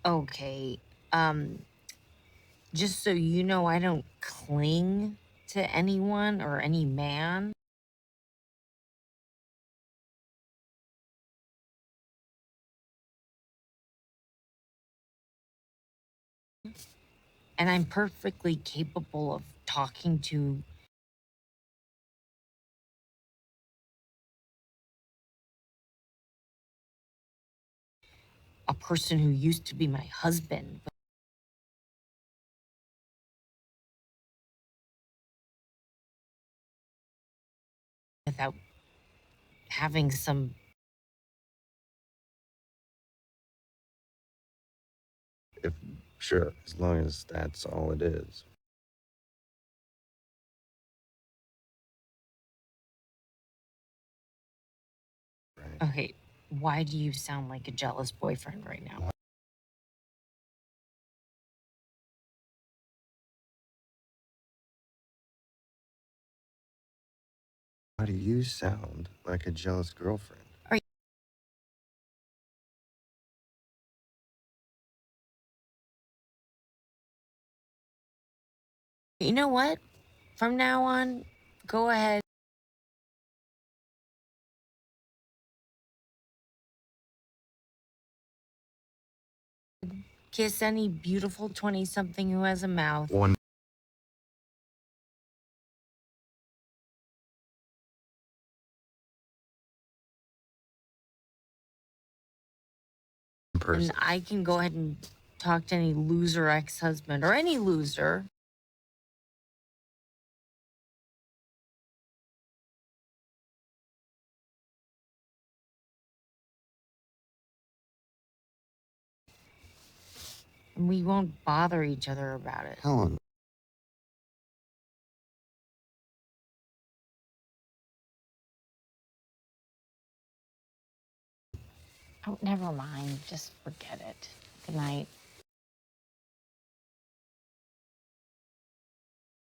Okay. Um, just so you know, I don't cling to anyone or any man. And I'm perfectly capable of talking to a person who used to be my husband without having some. If sure, as long as that's all it is. Right. Okay, why do you sound like a jealous boyfriend right now? Why do you sound like a jealous girlfriend? Are you know what? From now on, go ahead. Kiss any beautiful 20 something who has a mouth. One person. And I can go ahead and talk to any loser ex husband or any loser. And we won't bother each other about it. Helen. Oh, never mind. Just forget it. Good night.